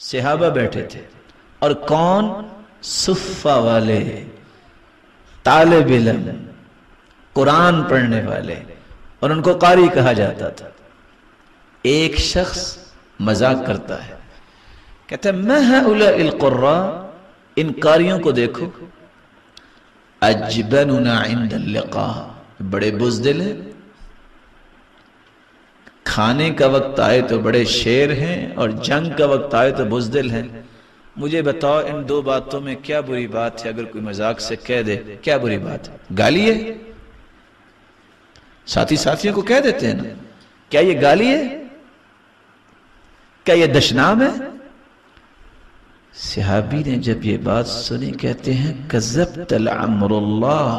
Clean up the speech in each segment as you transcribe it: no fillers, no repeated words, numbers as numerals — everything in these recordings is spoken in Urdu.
صحابہ بیٹھے تھے، اور کون؟ صفہ والے، طالب علم، قرآن پڑھنے والے، اور ان کو قاری کہا جاتا تھا۔ ایک شخص مذاق کرتا ہے، کہتا ہے ما هؤلاء القراء، ان قاریوں کو دیکھو، اجبننا عند اللقاء، بڑے بزدل ہیں، کھانے کا وقت آئے تو بڑے شیر ہیں اور جنگ کا وقت آئے تو بزدل ہیں۔ مجھے بتاؤ ان دو باتوں میں کیا بری بات ہے؟ اگر کوئی مذاق سے کہہ دے کیا بری بات ہے؟ گالی ہے؟ ساتھیوں کو کہہ دیتے ہیں نا، کیا یہ گالی ہے؟ کیا یہ دشنام ہے؟ صحابی نے جب یہ بات سنی کہتے ہیں کذبت لعمر اللہ،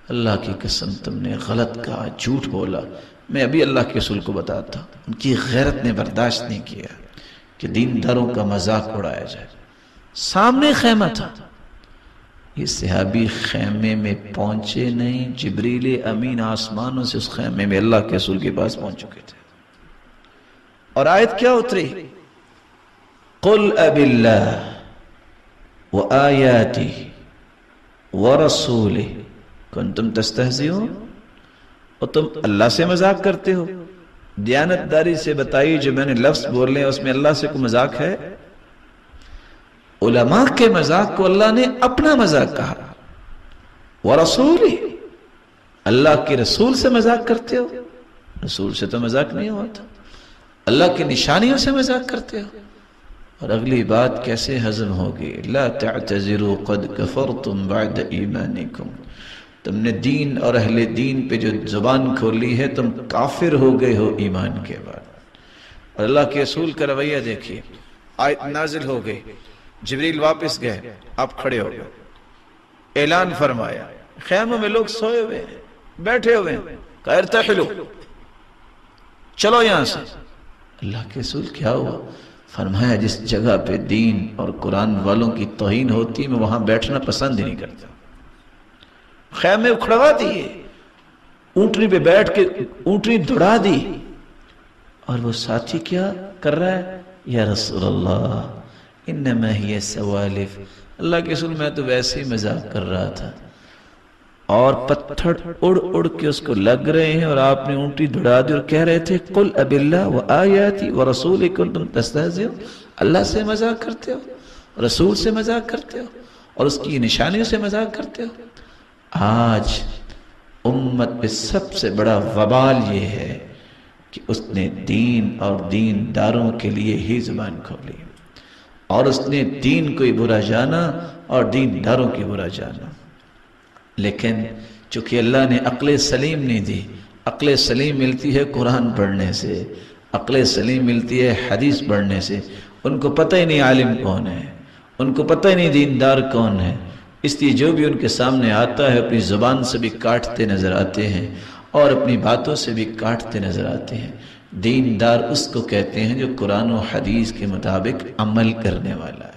اللہ کی قسم تم نے غلط کہا، جھوٹ بولا۔ میں ابھی اللہ کے رسول کو بتاتا، ان کی غیرت نے برداشت نہیں کیا کہ دینداروں کا مذاق اڑایا جائے۔ سامنے خیمہ تھا، یہ صحابی خیمے میں پہنچے نہیں، جبریل امین آسمانوں سے اس خیمے میں اللہ کے رسول کے پاس پہنچ چکے تھے۔ اور آیت کیا اتری؟ قل اب اللہ وآیاتی ورسولہ کنتم تستہزئون، اور تم اللہ سے مذاق کرتے ہو؟ دیانتداری سے بتائیے جو میں نے لفظ بولے ہیں اس میں اللہ سے کوئی مذاق ہے؟ علماء کے مذاق کو اللہ نے اپنا مذاق کہا۔ ورسولہ، اللہ کے رسول سے مذاق کرتے ہو؟ رسول سے تو مذاق نہیں ہوا تھا، اللہ کی نشانیوں سے مذاق کرتے ہو۔ اور اگلی بات کیسے ہضم ہوگی؟ لا تعتذروا قد کفرتم بعد ایمانکم، تم نے دین اور اہل دین پہ جو زبان کھولی ہے تم کافر ہو گئے ہو ایمان کے بعد۔ اور اللہ کے رسول کا رویہ دیکھیے، آیت نازل ہو گئی، جبریل واپس گئے، آپ کھڑے ہو گئے، اعلان فرمایا، خیموں میں لوگ سوئے ہوئے ہیں، بیٹھے ہوئے ہیں، کہا ارتحلوا، چلو یہاں سے۔ اللہ کے رسول کیا ہوا؟ فرمایا جس جگہ پہ دین اور قرآن والوں کی توہین ہوتی میں وہاں بیٹھنا پسند ہی نہیں کرتا۔ خیمے اکھڑوا دیے، اونٹنی پہ بیٹھ کے اونٹنی دوڑا دی، اور وہ ساتھی کیا کر رہا ہے؟ یا رسول اللہ انما ہی سوالف، اللہ کے رسول میں تو ویسے ہی مذاق کر رہا تھا۔ اور پتھر اڑ اڑ کے اس کو لگ رہے ہیں، اور آپ نے اونٹی دوڑا دی اور کہہ رہے تھے قل اب اللہ وآیاتی ورسولہ کنتم تستہزئون، اللہ سے مذاق کرتے ہو، رسول سے مذاق کرتے ہو، اور اس کی نشانیوں سے مذاق کرتے ہو۔ آج امت پہ سب سے بڑا وبال یہ ہے کہ اس نے دین اور دینداروں کے لیے ہی زبان کھولی، اور اس نے دین کو ہی برا جانا اور دینداروں کی برا جانا۔ لیکن چونکہ اللہ نے عقل سلیم نہیں دی، عقل سلیم ملتی ہے قرآن پڑھنے سے، عقل سلیم ملتی ہے حدیث پڑھنے سے، ان کو پتہ ہی نہیں عالم کون ہے، ان کو پتہ ہی نہیں دیندار کون ہے، اس لیے جو بھی ان کے سامنے آتا ہے اپنی زبان سے بھی کاٹتے نظر آتے ہیں اور اپنی باتوں سے بھی کاٹتے نظر آتے ہیں۔ دیندار اس کو کہتے ہیں جو قرآن و حدیث کے مطابق عمل کرنے والا ہے۔